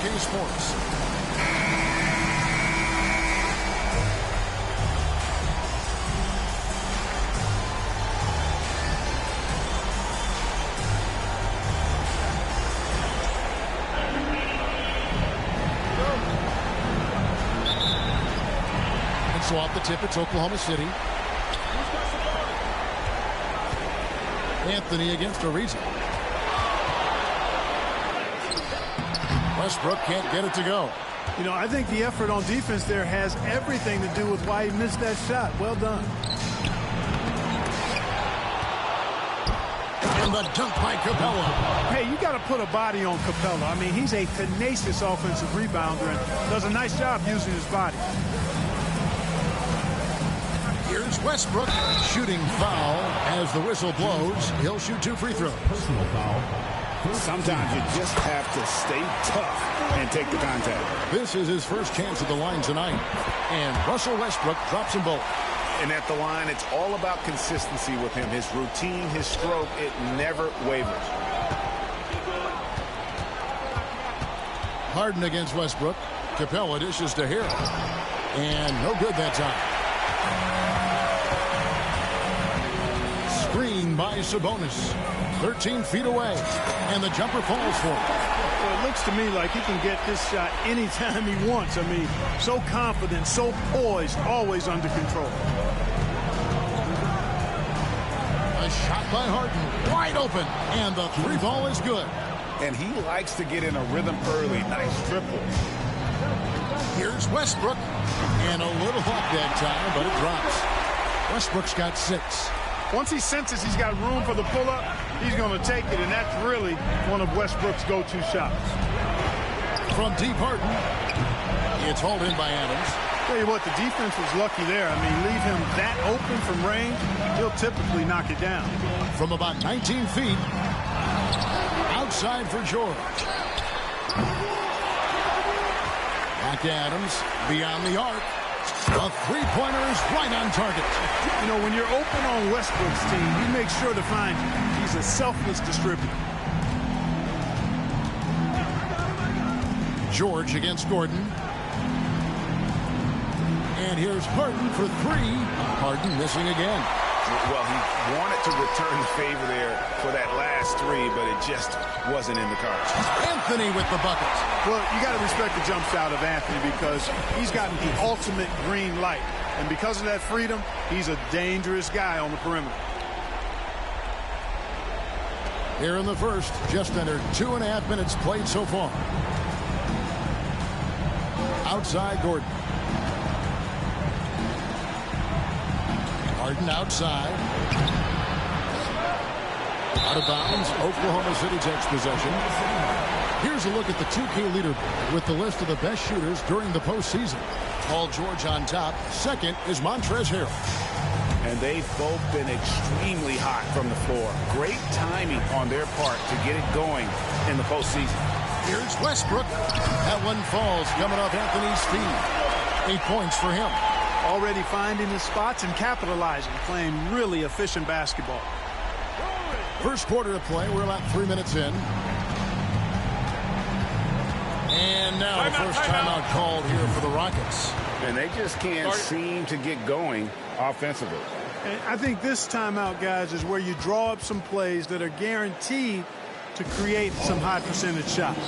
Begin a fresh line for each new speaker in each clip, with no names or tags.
2K Sports. So off the tip, it's Oklahoma City. Anthony against Ariza. Westbrook can't get it to go.
You know, I think the effort on defense there has everything to do with why he missed that shot. Well done.
And the dunk by Capella.
Hey, you got to put a body on Capella. I mean, he's a tenacious offensive rebounder and does a nice job using his body.
Here's Westbrook. Shooting foul as the whistle blows. He'll shoot 2 free throws.
Personal foul.
Sometimes you just have to stay tough and take the contact.
This is his first chance at the line tonight. And Russell Westbrook drops them both.
And at the line, it's all about consistency with him. His routine, his stroke, it never wavers.
Harden against Westbrook. Capella dishes to Hill. And no good that time. Screen by Sabonis. 13 feet away. And the jumper falls for him.
Well, it looks to me like he can get this shot anytime he wants. I mean, so confident, so poised, always under control.
A shot by Harden. Wide open. And the 3 ball is good.
And he likes to get in a rhythm early. Nice triple.
Here's Westbrook. And a little off that time, but it drops. Westbrook's got 6.
Once he senses he's got room for the pull-up, he's going to take it, and that's really one of Westbrook's go-to shots.
From deep, Harden. It's hauled in by Adams.
Tell you what, the defense was lucky there. I mean, leave him that open from range, he'll typically knock it down.
From about 19 feet, outside for George. Back to Adams, beyond the arc. The three-pointer is right on target.
You know, when you're open on Westbrook's team, you make sure to find him. He's a selfless distributor.
George against Gordon. And here's Harden for 3. Harden missing again.
Well, he wanted to return the favor there for that last 3, but it just wasn't in the cards.
Anthony with the bucket.
Well, you got to respect the jump shot of Anthony because he's gotten the ultimate green light. And because of that freedom, he's a dangerous guy on the perimeter.
Here in the first, just under 2.5 minutes played so far. Outside Gordon. Harden outside. Out of bounds. Oklahoma City takes possession. Here's a look at the 2K leaderboard with the list of the best shooters during the postseason. Paul George on top. Second is Montrezl Harrell.
And they've both been extremely hot from the floor. Great timing on their part to get it going in the postseason.
Here's Westbrook. That one falls coming off Anthony's feet. 8 points for him.
Already finding his spots and capitalizing, playing really efficient basketball.
First quarter of play. We're about 3 minutes in. And now the first timeout called here for the Rockets.
And they just can't seem to get going offensively.
And I think this timeout, guys, is where you draw up some plays that are guaranteed to create some high percentage shots.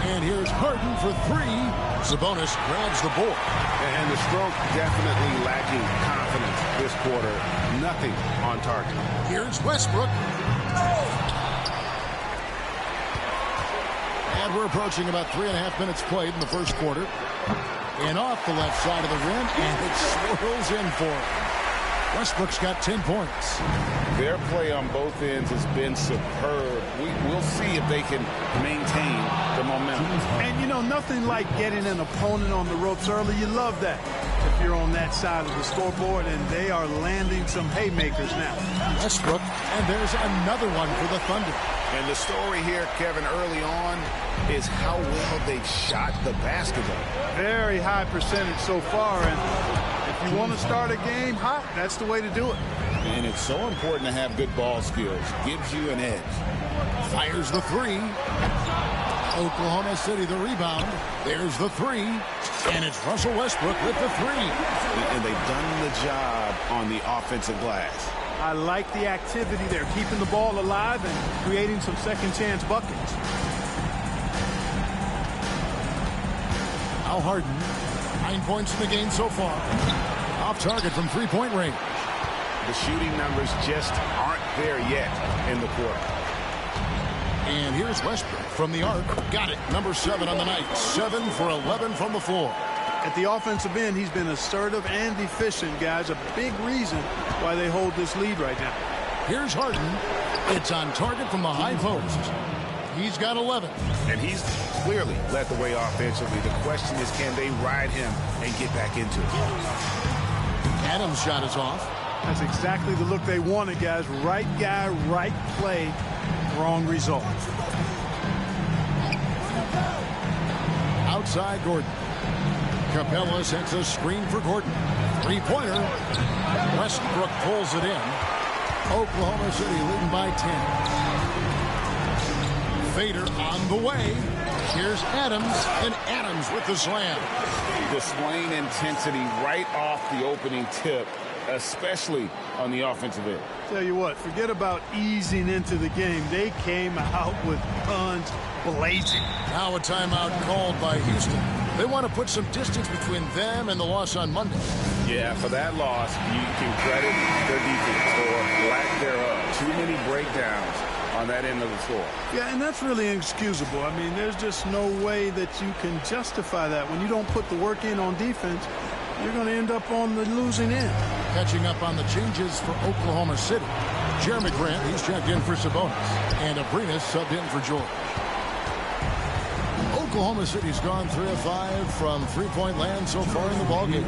And here's Harden for 3. Sabonis grabs the board.
And the stroke definitely lacking confidence this quarter. Nothing on target.
Here's Westbrook. And we're approaching about 3.5 minutes played in the first quarter. And off the left side of the rim, and it swirls in for him. Westbrook's got 10 points.
Their play on both ends has been superb. We'll see if they can maintain the momentum.
And, you know, nothing like getting an opponent on the ropes early. You love that if you're on that side of the scoreboard, and they are landing some haymakers now.
Westbrook, and there's another one for the Thunder.
And the story here, Kevin, early on, is how well they've shot the basketball.
Very high percentage so far, and if you want to start a game hot, that's the way to do it.
And it's so important to have good ball skills. Gives you an edge.
Fires the three. Oklahoma City the rebound. There's the three. And it's Russell Westbrook with the three.
And they've done the job on the offensive glass.
I like the activity there, keeping the ball alive and creating some second chance buckets.
Al Harden, 9 points in the game so far. Off target from three-point range.
The shooting numbers just aren't there yet in the quarter.
And here's Westbrook from the arc. Got it. Number 7 on the night. 7 for 11 from the floor.
At the offensive end, he's been assertive and efficient, guys. A big reason why they hold this lead right now.
Here's Harden. It's on target from the high post. He's got 11.
And he's clearly led the way offensively. The question is, can they ride him and get back into it?
Adams' shot is off.
That's exactly the look they wanted, guys. Right guy, right play, wrong result.
Outside Gordon. Capella sets a screen for Gordon. Three-pointer. Westbrook pulls it in. Oklahoma City leading by 10. Fader on the way. Here's Adams, and Adams with the slam.
Displaying intensity right off the opening tip, especially on the offensive end.
Tell you what, forget about easing into the game. They came out with guns blazing.
Now a timeout called by Houston. They want to put some distance between them and the loss on Monday.
Yeah, for that loss, you can credit their defense or lack thereof. Too many breakdowns on that end of the floor.
Yeah, and that's really inexcusable. I mean, there's just no way that you can justify that. When you don't put the work in on defense, you're going to end up on the losing end.
Catching up on the changes for Oklahoma City. Jeremy Grant, he's checked in for Sabonis. And Abrinas subbed in for George. Oklahoma City's gone 3 of 5 from three-point land so far in the ballgame.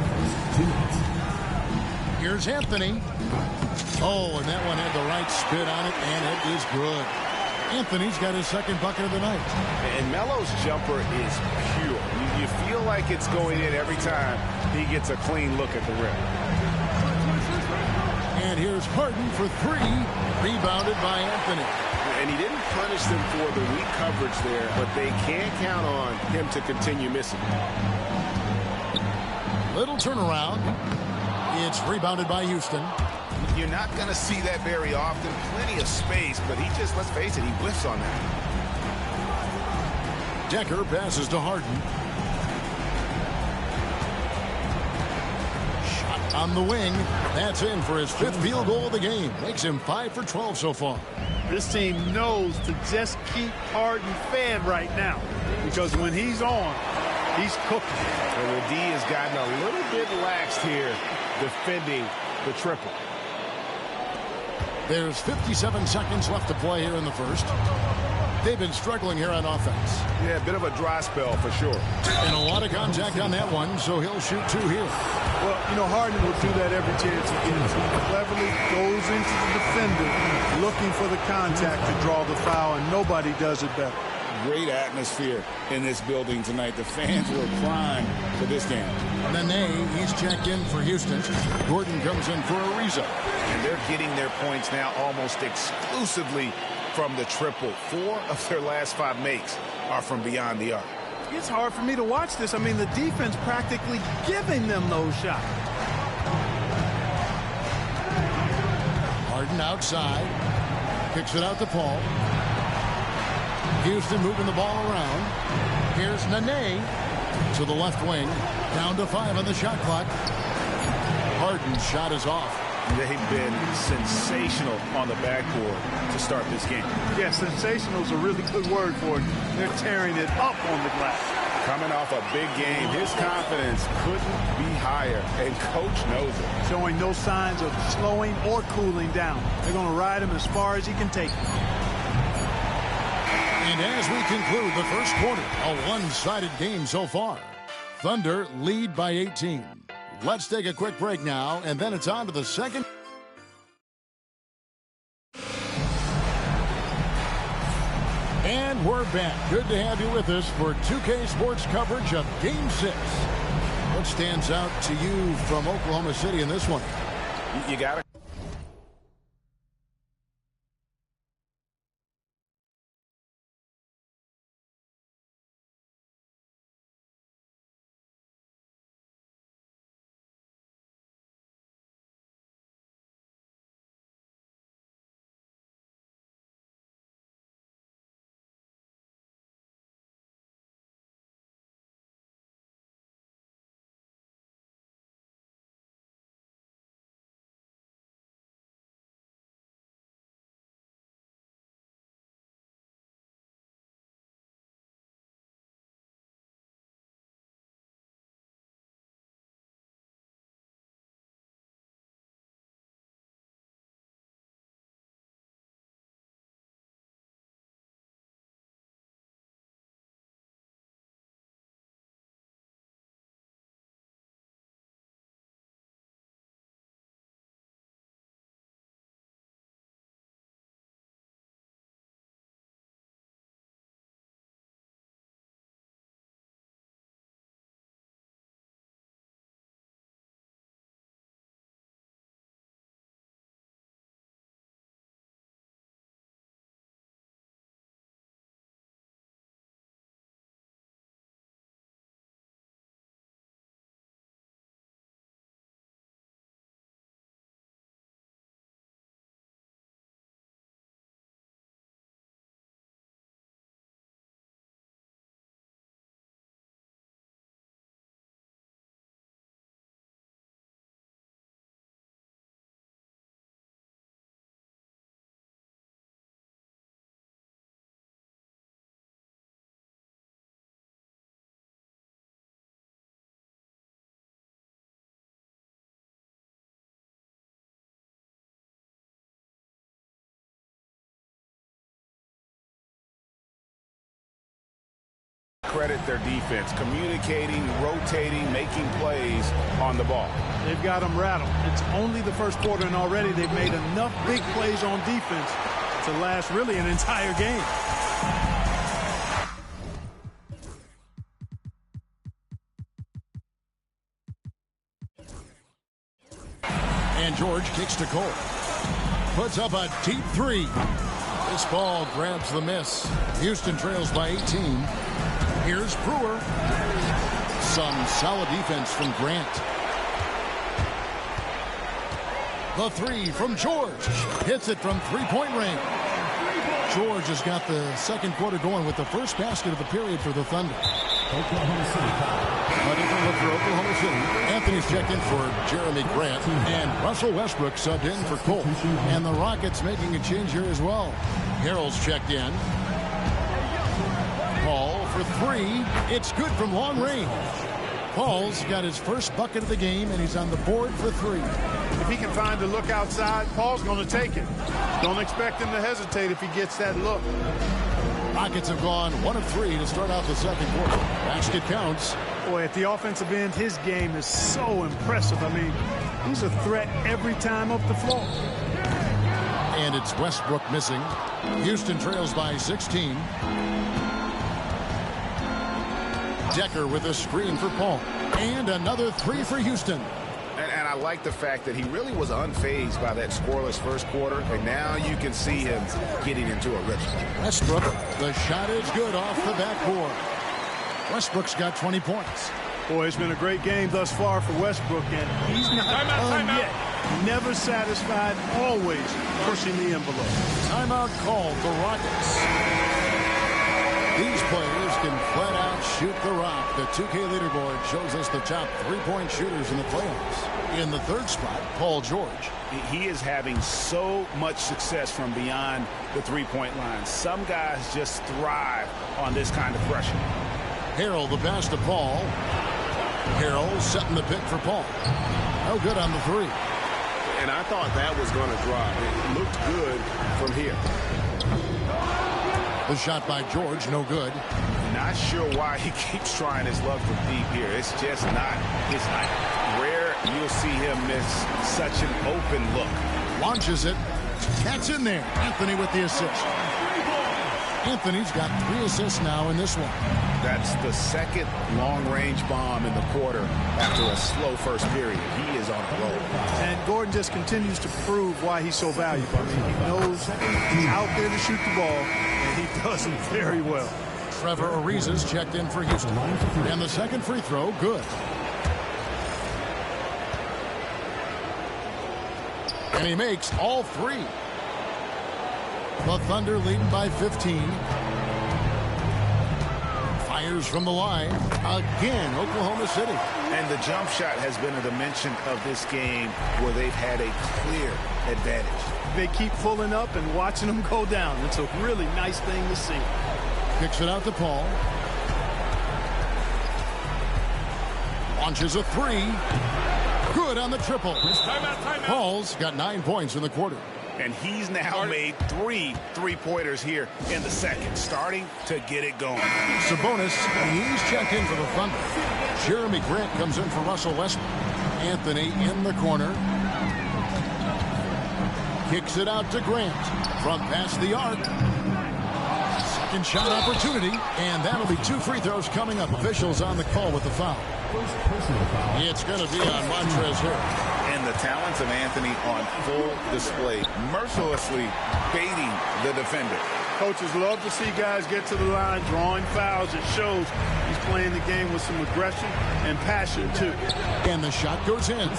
Here's Anthony. Oh, and that one had the right spin on it, and it is good. Anthony's got his second bucket of the night.
And Melo's jumper is pure. You feel like it's going in every time he gets a clean look at the rim.
And here's Harden for three, rebounded by Anthony.
And he didn't punish them for the weak coverage there, but they can't count on him to continue missing.
Little turnaround. It's rebounded by Houston.
You're not going to see that very often. Plenty of space, but he just, let's face it, he whiffs on that.
Decker passes to Harden. Shot on the wing. That's in for his 5th field goal of the game. Makes him 5 for 12 so far.
This team knows to just keep Harden fed right now, because when he's on, he's cooking.
And the D has gotten a little bit laxed here defending the triple.
There's 57 seconds left to play here in the first. They've been struggling here on offense.
Yeah, a bit of a dry spell for sure.
And a lot of contact on that one, so he'll shoot 2 here.
Well, you know, Harden will do that every chance he gets. He cleverly goes into the defender looking for the contact to draw the foul, and nobody does it better.
Great atmosphere in this building tonight. The fans were primed for this game.
Nene, he's checked in for Houston. Gordon comes in for Ariza.
And they're getting their points now almost exclusively from the triple. 4 of their last 5 makes are from beyond the arc.
It's hard for me to watch this. I mean, the defense practically giving them those shots.
Harden outside. Kicks it out to Paul. Houston moving the ball around. Here's Nene to the left wing. Down to 5 on the shot clock. Harden's shot is off.
They've been sensational on the backboard to start this game.
Yeah, sensational is a really good word for it. They're tearing it up on the glass.
Coming off a big game, his confidence couldn't be higher, and Coach knows it.
Showing no signs of slowing or cooling down. They're going to ride him as far as he can take him.
And as we conclude the first quarter, a one-sided game so far. Thunder lead by 18. Let's take a quick break now, and then it's on to the second. And we're back. Good to have you with us for 2K Sports coverage of Game 6. What stands out to you from Oklahoma City in this one?
You got it. Credit their defense, communicating, rotating, making plays on the ball.
They've got them rattled. It's only the first quarter, and already they've made enough big plays on defense to last really an entire game.
And George kicks to Cole. Puts up a deep three. This ball grabs the miss. Houston trails by 18. Here's Brewer. Some solid defense from Grant. The three from George. Hits it from three-point range. George has got the second quarter going with the first basket of the period for the Thunder.
Oklahoma City foul.
A different look for Oklahoma City. Anthony's checked in for Jeremy Grant. And Russell Westbrook subbed in for Cole. And the Rockets making a change here as well. Harrell's checked in. Paul for three. It's good from long range. Paul's got his first bucket of the game, and he's on the board for three.
If he can find a look outside, Paul's going to take it. Don't expect him to hesitate if he gets that look.
Rockets have gone 1 of 3 to start out the second quarter. Basket counts.
Boy, at the offensive end, his game is so impressive. I mean, he's a threat every time up the floor.
And it's Westbrook missing. Houston trails by 16. Decker with a screen for Paul. And another three for Houston.
And I like the fact that he really was unfazed by that scoreless first quarter. And now you can see him getting into a rhythm.
Westbrook, the shot is good off the backboard. Westbrook's got 20 points.
Boy, it's been a great game thus far for Westbrook, and he's not done yet. Never satisfied, always pushing the envelope.
Timeout called the Rockets. These players can flat out shoot the rock. The 2K leaderboard shows us the top three-point shooters in the playoffs. In the third spot, Paul George.
He is having so much success from beyond the three-point line. Some guys just thrive on this kind of pressure.
Harrell the pass to Paul. Harrell setting the pick for Paul. No good on the three.
And I thought that was going to drop. It looked good from here.
The shot by George, no good.
Not sure why he keeps trying his luck from deep here. It's just not his night. Rare you'll see him miss such an open look.
Launches it. Cat's in there. Anthony with the assist. Anthony's got 3 assists now in this one.
That's the second long-range bomb in the quarter after a slow first period. He is on a roll.
And Gordon just continues to prove why he's so valuable. I mean, he knows he's out there to shoot the ball, and he does it very well.
Trevor Ariza's checked in for Houston. And the second free throw, good. And he makes all 3. The Thunder leading by 15. Fires from the line. Again, Oklahoma City.
And the jump shot has been a dimension of this game where they've had a clear advantage.
They keep pulling up and watching them go down. It's a really nice thing to see.
Kicks it out to Paul. Launches a 3. Good on the triple.
Timeout.
Paul's got 9 points in the quarter.
And he's now made 3 3-pointers here in the second, starting to get it going.
Sabonis, he's checked in for the Thunder. Jeremy Grant comes in for Russell Westbrook. Anthony in the corner. Kicks it out to Grant. From past the arc. Second shot opportunity. And that'll be 2 free throws coming up. Officials on the call with the foul. It's going to be on Montrezl Harrell.
And the talents of Anthony on full display, mercilessly baiting the defender.
Coaches love to see guys get to the line, drawing fouls. It shows he's playing the game with some aggression and passion, too.
And the shot goes in.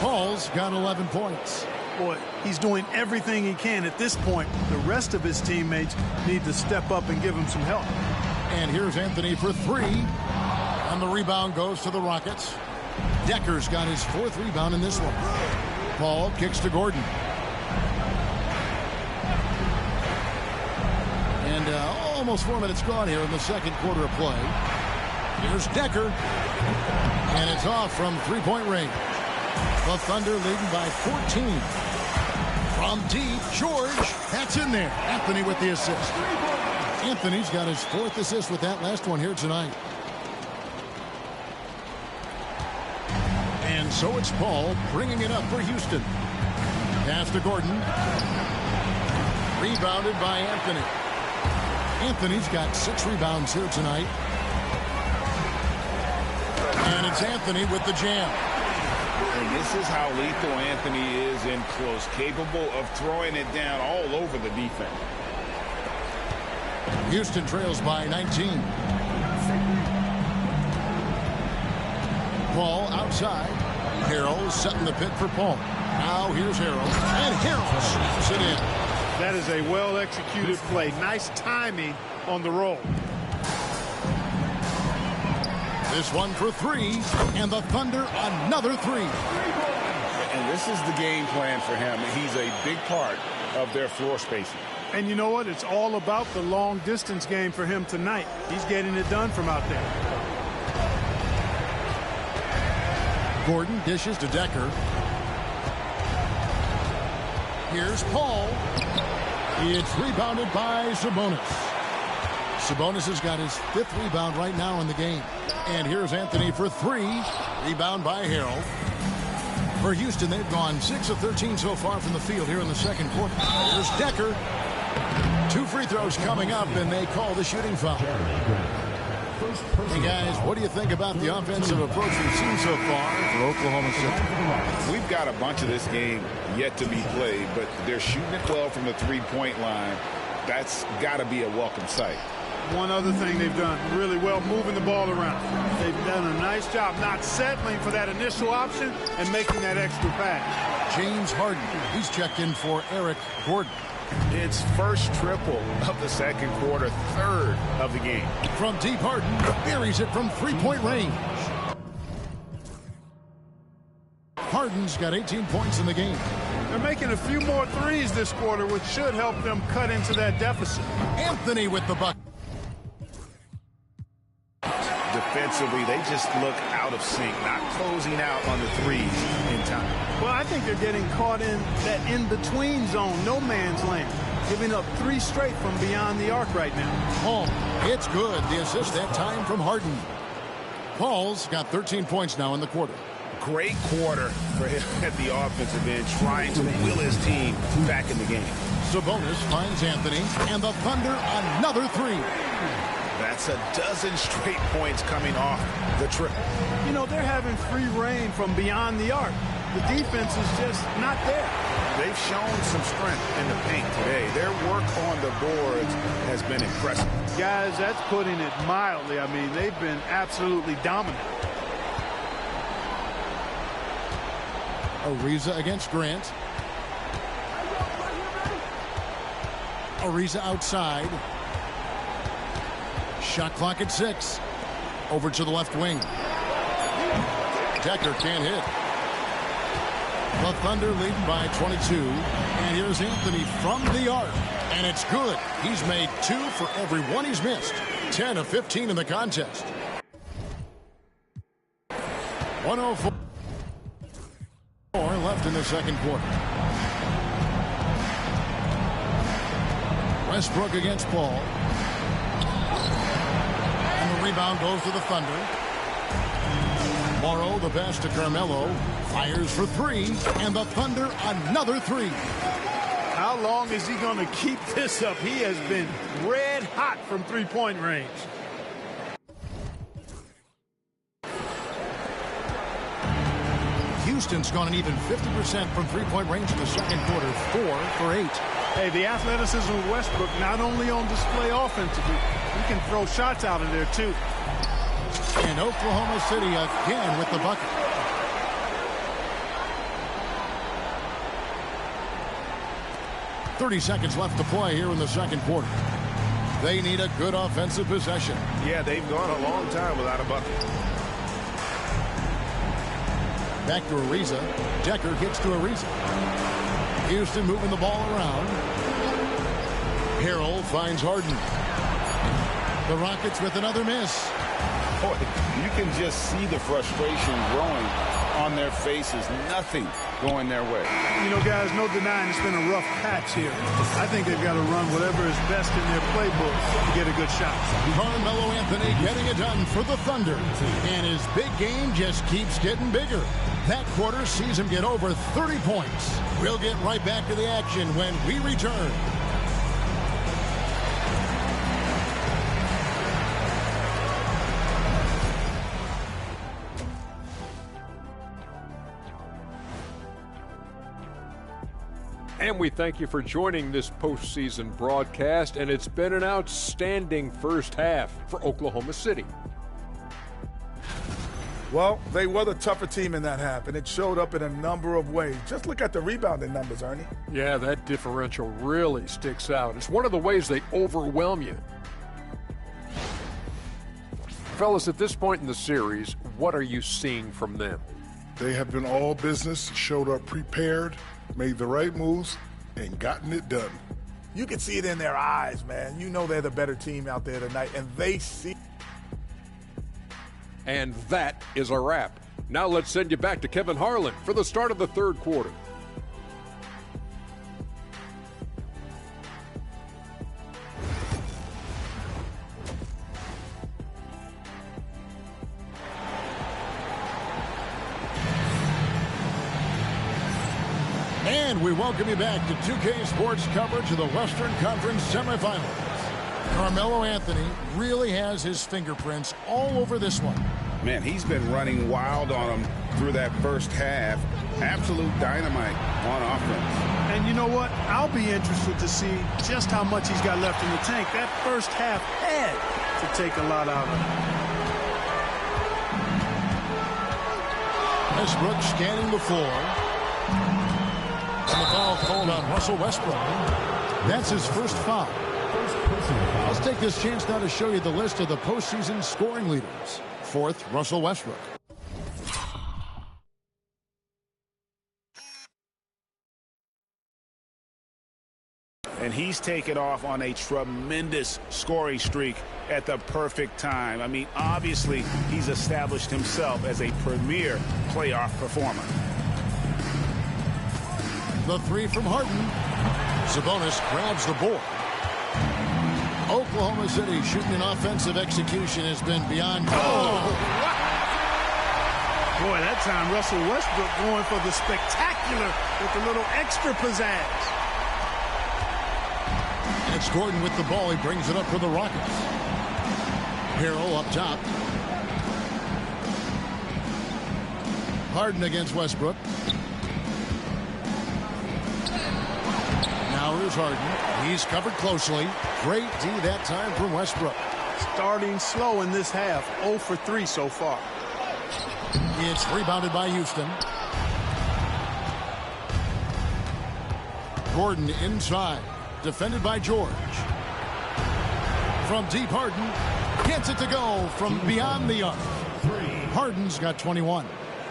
Paul's got 11 points.
Boy, he's doing everything he can at this point. The rest of his teammates need to step up and give him some help.
And here's Anthony for 3. And the rebound goes to the Rockets. Decker's got his 4th rebound in this one. Paul kicks to Gordon. And almost 4 minutes gone here in the second quarter of play. Here's Decker. And it's off from 3-point range. The Thunder leading by 14. From deep, George. That's in there. Anthony with the assist. Anthony's got his 4th assist with that last one here tonight. And so it's Paul bringing it up for Houston. Pass to Gordon. Rebounded by Anthony. Anthony's got 6 rebounds here tonight. And it's Anthony with the jam.
And this is how lethal Anthony is in close, capable of throwing it down all over the defense.
Houston trails by 19. Paul outside. Harrell setting the pick for Paul. Now here's Harrell. And Harrell snaps it in.
That is a well-executed play. Nice timing on the roll.
This one for 3. And the Thunder another 3.
And this is the game plan for him. He's a big part of their floor spacing.
And you know what? It's all about the long-distance game for him tonight. He's getting it done from out there.
Gordon dishes to Decker. Here's Paul. It's rebounded by Sabonis. Sabonis has got his 5th rebound right now in the game. And here's Anthony for 3. Rebound by Harrell. For Houston, they've gone 6 of 13 so far from the field here in the second quarter. Here's Decker. 2 free throws coming up, and they call the shooting foul. Hey, guys, what do you think about the offensive approach we've seen so far for Oklahoma City?
We've got a bunch of this game yet to be played, but they're shooting it well from the 3-point line. That's got to be a welcome sight.
One other thing they've done really well, moving the ball around. They've done a nice job not settling for that initial option and making that extra pass.
James Harden, he's checked in for Eric Gordon.
It's first triple of the second quarter, 3rd of the game.
From deep, Harden buries it from 3-point range. Harden's got 18 points in the game.
They're making a few more threes this quarter, which should help them cut into that deficit.
Anthony with the bucket.
Defensively, they just look out of sync, not closing out on the threes in time.
Well, I think they're getting caught in that in-between zone, no man's land, giving up 3 straight from beyond the arc right now.
Paul, it's good. The assist that time from Harden. Paul's got 13 points now in the quarter.
Great quarter for him at the offensive end, trying to will his team back in the game.
Sabonis finds Anthony, and the Thunder another three.
That's a dozen straight points coming off the trip.
You know, they're having free reign from beyond the arc. The defense is just not there.
They've shown some strength in the paint today. Their work on the boards has been impressive.
Guys, that's putting it mildly. I mean, they've been absolutely dominant.
Ariza against Grant. Ariza outside. Shot clock at 6. Over to the left wing. Decker can't hit. The Thunder leading by 22. And here's Anthony from the arc. And it's good. He's made 2 for every one he's missed. 10 of 15 in the contest. 104 left in the second quarter. Westbrook against Paul. And the rebound goes to the Thunder. Morrow, the pass to Carmelo. Fires for 3. And the Thunder another 3.
How long is he going to keep this up? He has been red hot from three-point range.
Houston's gone an even 50% from three-point range in the second quarter. 4 for 8.
Hey, the athleticism of Westbrook not only on display offensively, he can throw shots out of there too.
And Oklahoma City again with the bucket. .30 seconds left to play here in the second quarter. They need a good offensive possession.
Yeah, they've gone a long time without a bucket.
Back to Ariza. Decker gets to Ariza. Houston moving the ball around. Harrell finds Harden. The Rockets with another miss.
Boy, you can just see the frustration growing on their faces. Nothing going their way.
You know, guys, no denying it's been a rough patch here. I think they've got to run whatever is best in their playbook to get a good shot.
Carmelo Anthony getting it done for the Thunder. And his big game just keeps getting bigger. That quarter sees him get over 30 points. We'll get right back to the action when we return.
And we thank you for joining this postseason broadcast, and it's been an outstanding first half for Oklahoma City.
Well, they were the tougher team in that half, and it showed up in a number of ways. Just look at the rebounding numbers, Ernie.
Yeah, that differential really sticks out. It's one of the ways they overwhelm you. Fellas, at this point in the series, what are you seeing from them?
They have been all business, showed up prepared, made the right moves, and gotten it done.
You can see it in their eyes, man. You know they're the better team out there tonight, and they see.
And that is a wrap. Now let's send you back to Kevin Harlan for the start of the third quarter.
And we welcome you back to 2K Sports coverage of the Western Conference semifinals. Carmelo Anthony really has his fingerprints all over this one.
Man, he's been running wild on him through that first half. Absolute dynamite on offense.
And you know what? I'll be interested to see just how much he's got left in the tank. That first half had to take a lot out of him.
Westbrook scanning the floor. And the foul called on Russell Westbrook. That's his first foul. Let's take this chance now to show you the list of the postseason scoring leaders. Fourth, Russell Westbrook.
And he's taken off on a tremendous scoring streak at the perfect time. I mean, obviously, he's established himself as a premier playoff performer.
The three from Harden. Sabonis grabs the board. Oklahoma City shooting an offensive execution has been beyond.
Boy, that time Russell Westbrook going for the spectacular with a little extra pizzazz.
It's Gordon with the ball. He brings it up for the Rockets. Harrell up top. Harden against Westbrook. Now here's Harden. He's covered closely. Great D that time from Westbrook.
Starting slow in this half. 0 for 3 so far.
It's rebounded by Houston. Gordon inside. Defended by George. From deep, Harden gets it to go from beyond the arc. Harden's got 21.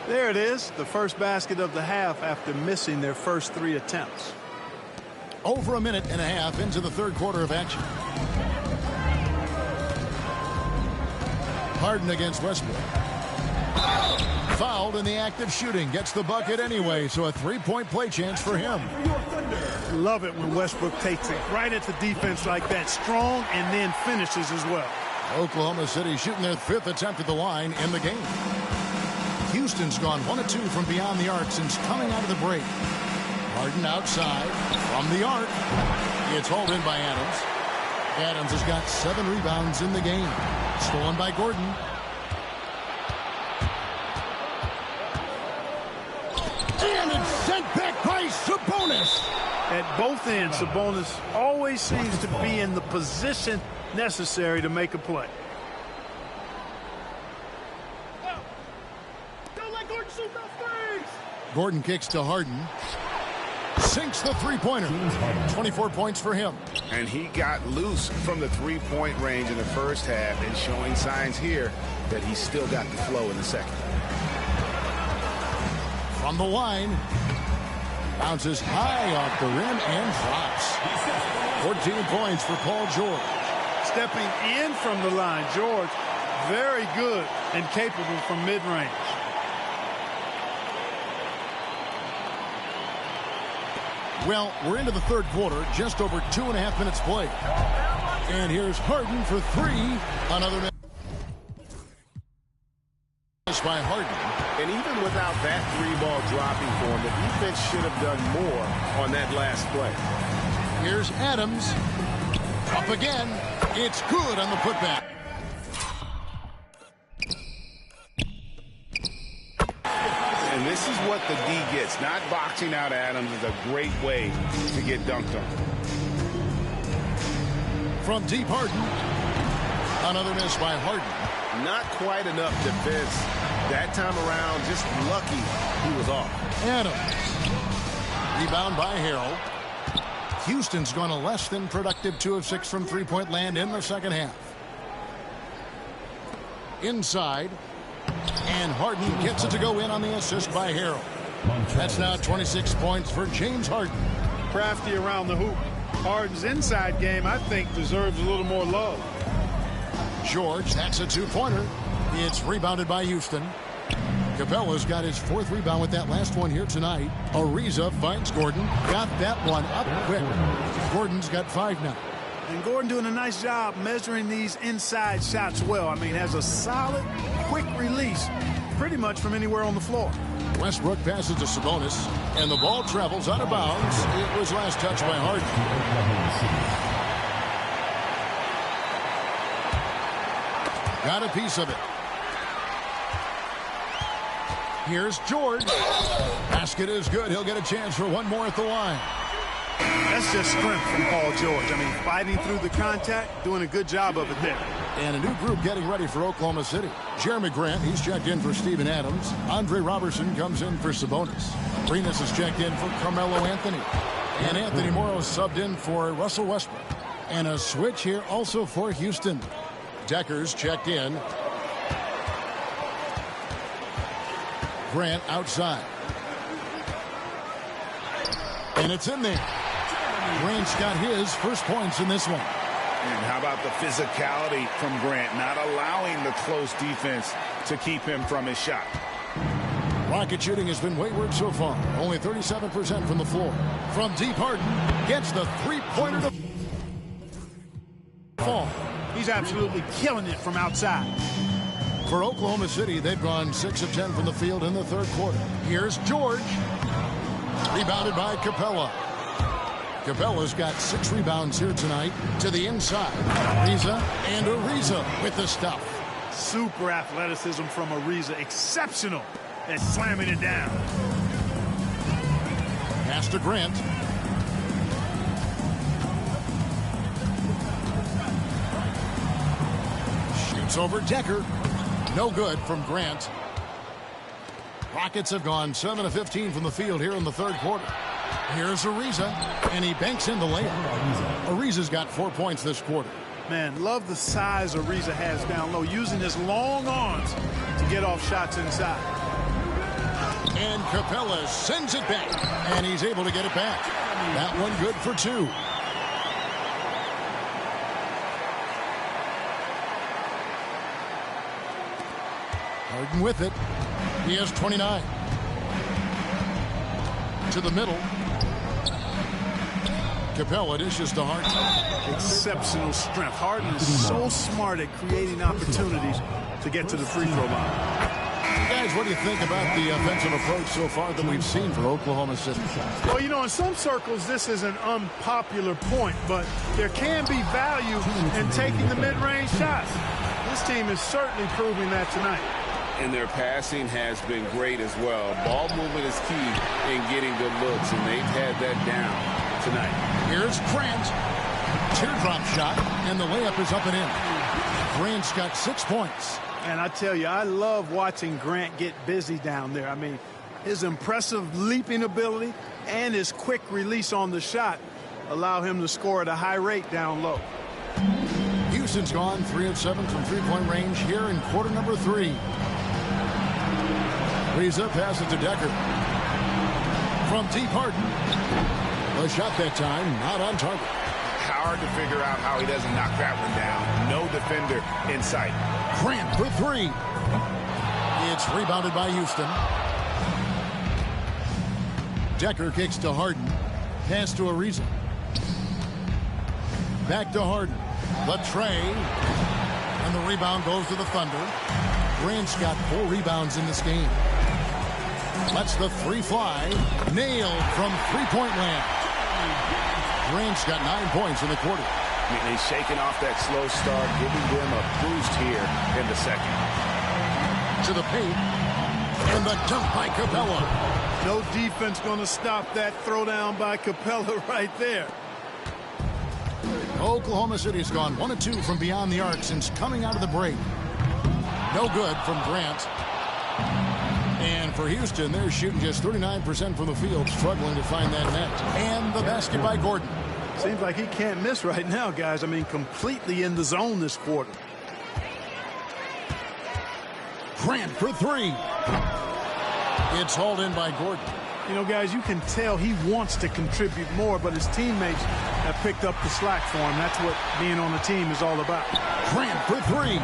There it is, the first basket of the half after missing their first 3 attempts.
Over a minute and a half into the third quarter of action. Harden against Westbrook. Fouled in the act of shooting. Gets the bucket anyway, so a three-point play chance for him.
Love it when Westbrook takes it right at the defense like that. Strong and then finishes as well.
Oklahoma City shooting their 5th attempt at the line in the game. Houston's gone 1 of 2 from beyond the arc since coming out of the break. Harden outside from the arc. It's hauled in by Adams. Adams has got 7 rebounds in the game. Stolen by Gordon. And it's sent back by Sabonis.
At both ends, Sabonis always seems to be in the position necessary to make a play.
Don't let Gordon shoot those threes.
Gordon kicks to Harden. Sinks the three-pointer. 24 points for him.
And he got loose from the three-point range in the first half and showing signs here that he's still got the flow in the second.
From the line. Bounces high off the rim and drops. 14 points for Paul George.
Stepping in from the line, George, very good and capable from mid-range.
Well, we're into the third quarter, just over 2.5 minutes played. And here's Harden for 3. Another miss by Harden.
And even without that 3-ball dropping for him, the defense should have done more on that last play.
Here's Adams. Up again. It's good on the putback.
And this is what the D gets. Not boxing out Adams is a great way to get dunked on.
From deep, Harden. Another miss by Harden.
Not quite enough defense that time around. Just lucky he was off.
Adams. Rebound by Harrell. Houston's gone a less than productive 2 of 6 from three-point land in the second half. Inside. And Harden gets it to go in on the assist by Harrell. That's now 26 points for James Harden.
Crafty around the hoop. Harden's inside game, I think, deserves a little more love.
George, that's a 2-pointer. It's rebounded by Houston. Capella's got his 4th rebound with that last one here tonight. Ariza finds Gordon. Got that one up quick. Gordon's got 5 now.
And Gordon doing a nice job measuring these inside shots well. I mean, has a solid, quick release pretty much from anywhere on the floor.
Westbrook passes to Sabonis, and the ball travels out of bounds. It was last touched by Harden. Got a piece of it. Here's George. Basket is good. He'll get a chance for one more at the line.
That's just strength from Paul George. I mean, fighting through the contact, doing a good job of it there.
And a new group getting ready for Oklahoma City. Jeremy Grant, he's checked in for Steven Adams. Andre Robertson comes in for Sabonis. Arenas is checked in for Carmelo Anthony. And Anthony Morrow subbed in for Russell Westbrook. And a switch here also for Houston. Decker's checked in. Grant outside. And it's in there. Grant's got his first points in this one.
And how about the physicality from Grant, not allowing the close defense to keep him from his shot.
Rocket shooting has been wayward so far. Only 37% from the floor. From deep, Harden gets the three-pointer to fall.
He's absolutely killing it from outside.
For Oklahoma City, they've gone 6 of 10 from the field in the third quarter. Here's George. Rebounded by Capella. Capella's got 6 rebounds here tonight. To the inside. Ariza and Ariza with the stuff.
Super athleticism from Ariza. Exceptional at slamming it down.
Pass to Grant. Shoots over Decker. No good from Grant. Rockets have gone 7 of 15 from the field here in the third quarter. Here's Ariza, and he banks in the layup. Ariza's got 4 points this quarter.
Man, love the size Ariza has down low, using his long arms to get off shots inside.
And Capella sends it back, and he's able to get it back. That one good for 2. Harden with it. He has 29. To the middle. Capella dishes to Harden.
Exceptional strength. Harden is so smart at creating opportunities to get to the free throw line.
Guys, what do you think about the offensive approach so far that we've seen for Oklahoma City?
Well, you know, in some circles, this is an unpopular point, but there can be value in taking the mid-range shots. This team is certainly proving that tonight.
And their passing has been great as well. Ball movement is key in getting good looks, and they've had that down tonight.
Here's Grant. Teardrop shot, and the layup is up and in. Grant's got 6 points.
And I tell you, I love watching Grant get busy down there. I mean, his impressive leaping ability and his quick release on the shot allow him to score at a high rate down low.
Houston's gone 3 of 7 from three-point range here in quarter number 3. Ariza passes to Decker. From deep, Harden. A shot that time, not on target.
Hard to figure out how he doesn't knock that one down. No defender in sight.
Grant for 3. It's rebounded by Houston. Decker kicks to Harden. Pass to Ariza. Back to Harden. Latrey. And the rebound goes to the Thunder. Grant's got 4 rebounds in this game. Lets the 3 fly. Nailed from three-point land. Grant's got 9 points in the quarter.
I mean, he's shaking off that slow start, giving them a boost here in the second.
To the paint. And the dunk by Capella.
No defense going to stop that throwdown by Capella right there.
Oklahoma City's gone 1 of 2 from beyond the arc since coming out of the break. No good from Grant. And for Houston, they're shooting just 39% from the field, struggling to find that net. And the basket by Gordon.
Seems like he can't miss right now, guys. I mean, completely in the zone this quarter.
Grant for 3. It's hauled in by Gordon.
You know, guys, you can tell he wants to contribute more, but his teammates have picked up the slack for him. That's what being on the team is all about.
Grant for 3.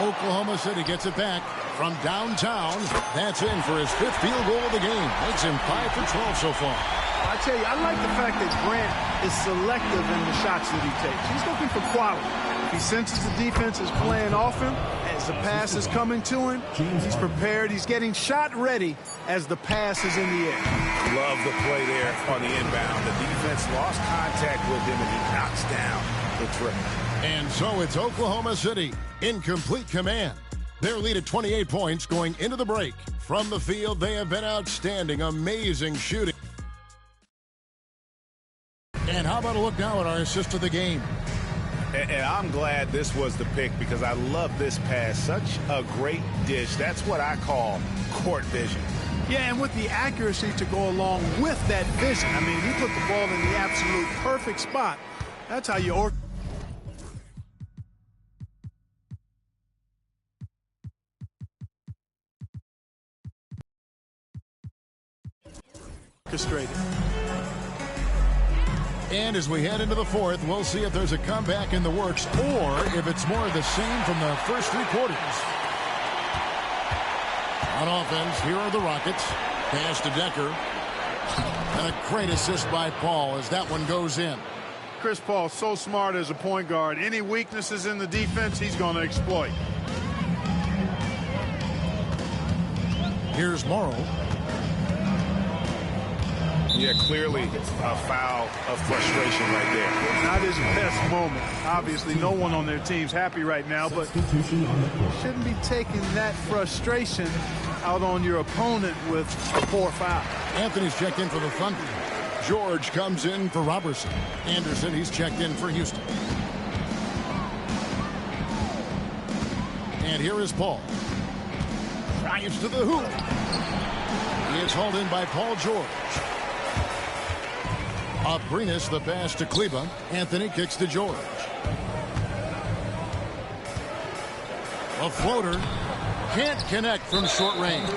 Oklahoma City gets it back from downtown. That's in for his 5th field goal of the game. Makes him 5 for 12 so far.
I tell you, I like the fact that Grant is selective in the shots that he takes. He's looking for quality. He senses the defense is playing off him. As the pass is coming to him, he's prepared. He's getting shot ready as the pass is in the air.
Love the play there on the inbound. The defense lost contact with him, and he knocks down the triple.
And so it's Oklahoma City in complete command. Their lead at 28 points going into the break. From the field, they have been outstanding. Amazing shooting. And how about a look now at our assist of the game?
And I'm glad this was the pick because I love this pass. Such a great dish. That's what I call court vision.
Yeah, and with the accuracy to go along with that vision. I mean, he put the ball in the absolute perfect spot. That's how you orchestrated.
And as we head into the 4th, we'll see if there's a comeback in the works or if it's more of the same from the first 3 quarters. On offense, here are the Rockets. Pass to Decker. And a great assist by Paul as that one goes in.
Chris Paul, so smart as a point guard. Any weaknesses in the defense, he's going to exploit.
Here's Morrow.
Yeah, clearly a foul of frustration right there.
Not his best moment. Obviously, no one on their team's happy right now, but shouldn't be taking that frustration out on your opponent with a poor foul.
Anthony's checked in for the Thunder. George comes in for Robertson. Anderson, he's checked in for Houston. And here is Paul. Drives to the hoop. He is hauled in by Paul George. Abrinas the pass to Kleba. Anthony kicks to George. A floater. Can't connect from short range.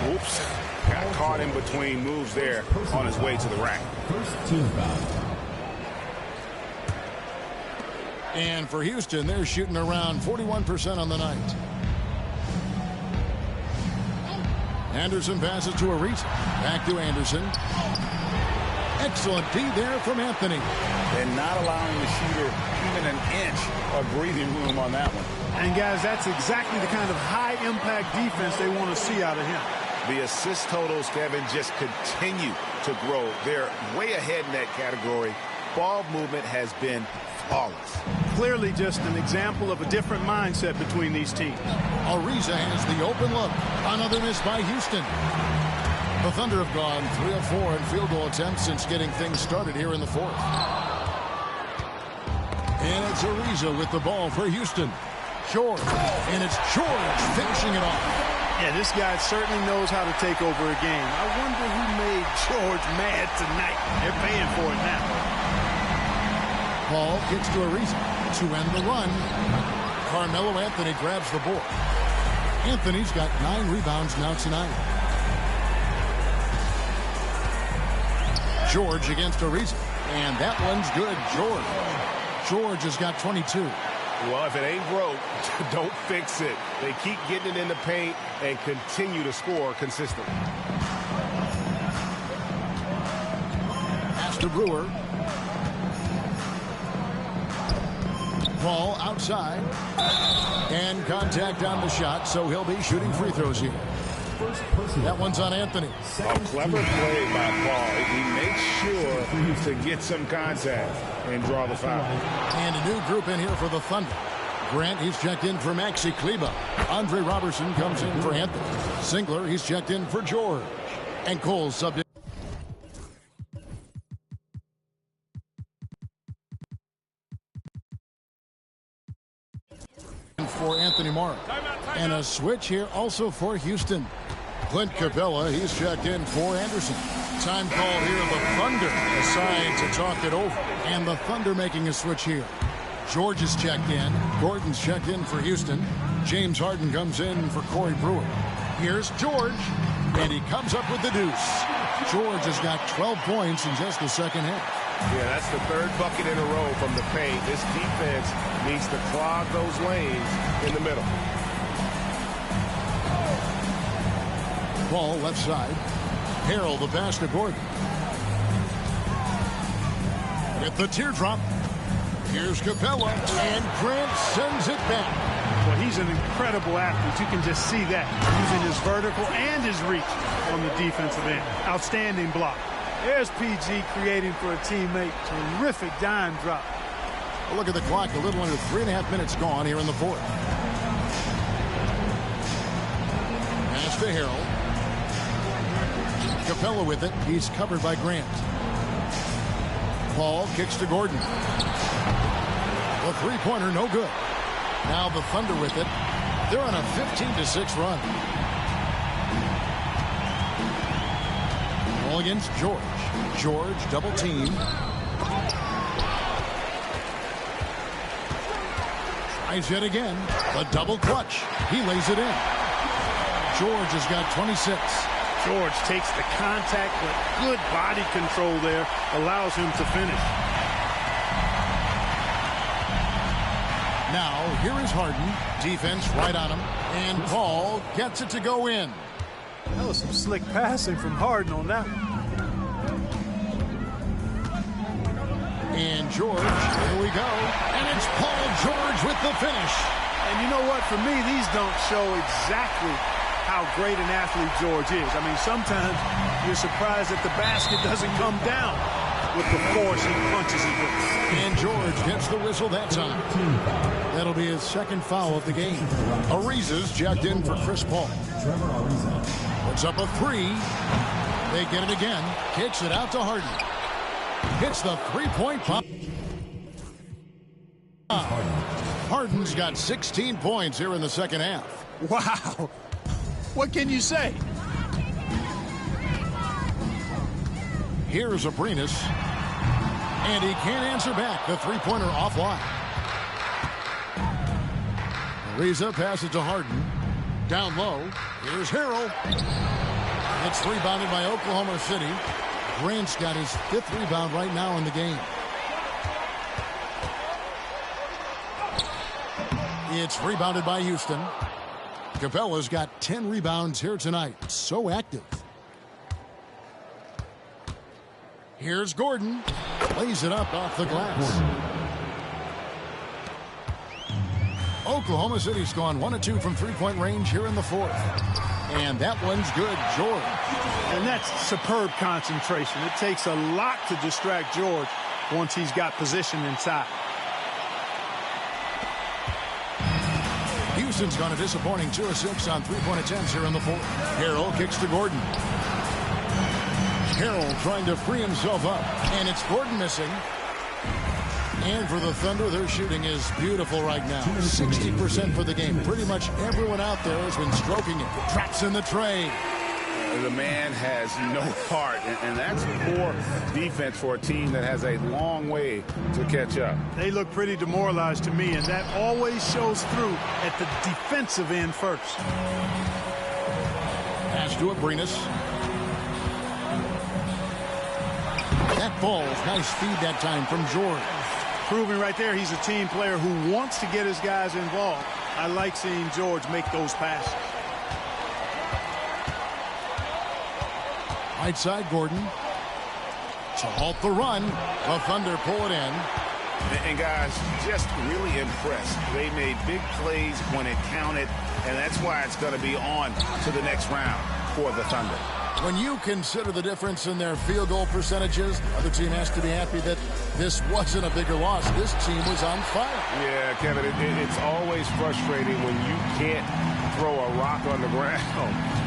Oops. Got caught in between moves there on his way to the rack.
And for Houston, they're shooting around 41% on the night. Anderson passes to Ariza. Back to Anderson. Excellent D there from Anthony.
And not allowing the shooter even an inch of breathing room on that one.
And guys, that's exactly the kind of high-impact defense they want to see out of him.
The assist totals, Kevin, just continue to grow. They're way ahead in that category. Ball movement has been flawless.
Clearly just an example of a different mindset between these teams.
Ariza has the open look. Another miss by Houston. The Thunder have gone 3 of 4 in field goal attempts since getting things started here in the fourth. And it's Ariza with the ball for Houston. George. And it's George finishing it off.
Yeah, this guy certainly knows how to take over a game. I wonder who made George mad tonight. They're paying for it now.
Paul kicks to Ariza to end the run. Carmelo Anthony grabs the board. Anthony's got 9 rebounds now tonight. George against Ariza. And that one's good. George has got 22.
Well, if it ain't broke, don't fix it. They keep getting it in the paint and continue to score consistently.
Pass to Brewer. Paul outside. And contact on the shot, so he'll be shooting free throws here. That one's on Anthony.
A clever play by Paul. He makes sure to get some contact and draw the foul.
And a new group in here for the Thunder. Grant, he's checked in for Maxi Kleba. Andre Robertson comes in for Anthony. Singler, he's checked in for George. And Cole subbed in for Anthony Morrow. And a switch here also for Houston. Clint Capella, he's checked in for Anderson. Time called here. The Thunder decide to talk it over. And the Thunder making a switch here. George is checked in. Gordon's checked in for Houston. James Harden comes in for Corey Brewer. Here's George. And he comes up with the deuce. George has got 12 points in just the second half.
Yeah, that's the third bucket in a row from the paint. This defense needs to clog those lanes in the middle.
Ball left side. Harrell the pass to Gordon. With the teardrop. Here's Capella. And Grant sends it back.
Well, he's an incredible athlete. You can just see that. Using his vertical and his reach on the defensive end. Outstanding block. There's PG creating for a teammate. Terrific dime drop.
Well, look at the clock. A little under 3.5 minutes gone here in the fourth. Pass to Harrell. Capella with it. He's covered by Grant. Paul kicks to Gordon. The three-pointer, no good. Now the Thunder with it. They're on a 15-6 run. Ball against George. George double team. Tries yet again. The double clutch. He lays it in. George has got 26.
George takes the contact, but good body control there allows him to finish.
Now, here is Harden. Defense right on him. And Paul gets it to go in.
That was some slick passing from Harden on that one.
And George, here we go. And it's Paul George with the finish.
And you know what? For me, these don't show exactly how great an athlete George is. I mean, sometimes you're surprised that the basket doesn't come down with the force he punches it with.
And George gets the whistle that time. That'll be his second foul of the game. Ariza's jacked in for Chris Paul. Puts up a three. They get it again. Kicks it out to Harden. Hits the three-point pop. Harden's got 16 points here in the second half.
Wow. What can you say?
Here's Abrinas. And he can't answer back. The three-pointer offline. Ariza passes to Harden. Down low. Here's Harrell. It's rebounded by Oklahoma City. Grant's got his 5th rebound right now in the game. It's rebounded by Houston. Capella's got 10 rebounds here tonight. So active. Here's Gordon. Lays it up off the glass. Oklahoma City's gone 1 of 2 from three-point range here in the fourth. And that one's good, George.
And that's superb concentration. It takes a lot to distract George once he's got position inside.
Houston's gone a disappointing 2 of 6 on three-point attempts here in the fourth. Harrell kicks to Gordon. Harrell trying to free himself up. And it's Gordon missing. And for the Thunder, their shooting is beautiful right now. 60% for the game. Pretty much everyone out there has been stroking it. Traps in the tray.
The man has no heart, and that's poor defense for a team that has a long way to catch up.
They look pretty demoralized to me, and that always shows through at the defensive end first.
Pass to Abrinas. That falls. Nice feed that time from George.
Proving right there he's a team player who wants to get his guys involved. I like seeing George make those passes.
Right side, Gordon. To halt the run. The Thunder pull it in.
And guys, just really impressed. They made big plays when it counted, and that's why it's going to be on to the next round for the Thunder.
When you consider the difference in their field goal percentages, the other team has to be happy that this wasn't a bigger loss. This team was on fire.
Yeah, Kevin, it's always frustrating when you can't throw a rock on the ground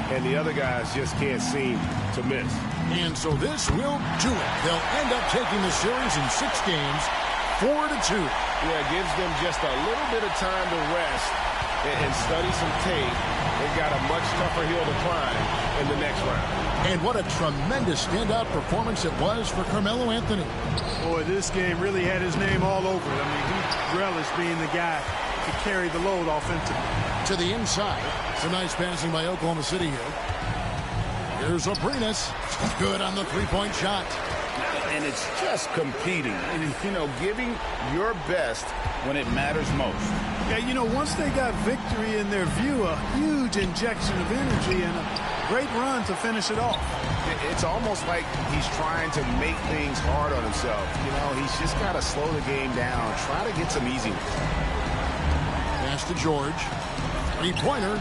and the other guys just can't seem to miss.
And so this will do it. They'll end up taking the series in 6 games, 4-2.
Yeah, it gives them just a little bit of time to rest and study some tape. They've got a much tougher hill to climb in the next round.
And what a tremendous standout performance it was for Carmelo Anthony.
Boy, this game really had his name all over it. I mean, he relished being the guy to carry the load offensively.
To the inside. Some nice passing by Oklahoma City here. Here's Abrinas. Good on the three-point shot.
And it's just competing and, giving your best when it matters most.
Yeah, once they got victory in their view, a huge injection of energy and a great run to finish it off.
It's almost like he's trying to make things hard on himself. He's just got to slow the game down, try to get some easy ones.
Pass to George. Three-pointer.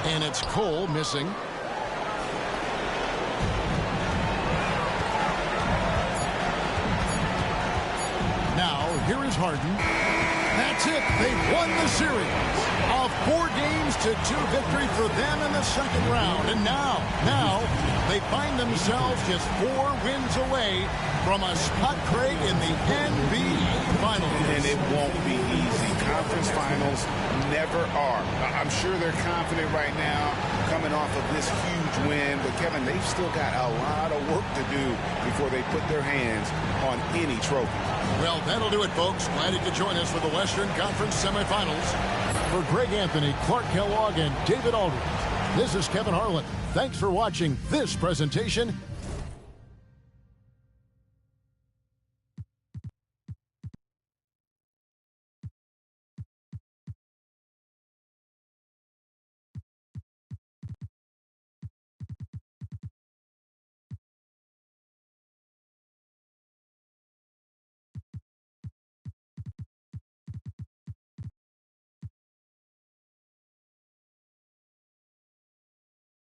And it's Cole missing. Now, here is Harden. That's it. They've won the series. A 4-2 victory for them in the second round. And now they find themselves just 4 wins away from a spot, Craig, in the NBA Finals.
And it won't be easy. Conference Finals never are. I'm sure they're confident right now coming off of this huge win. But, Kevin, they've still got a lot of work to do before they put their hands on any trophy.
Well, that'll do it, folks. Glad you could join us for the Western Conference semifinals. For Greg Anthony, Clark Kellogg, and David Aldridge, this is Kevin Harlan. Thanks for watching this presentation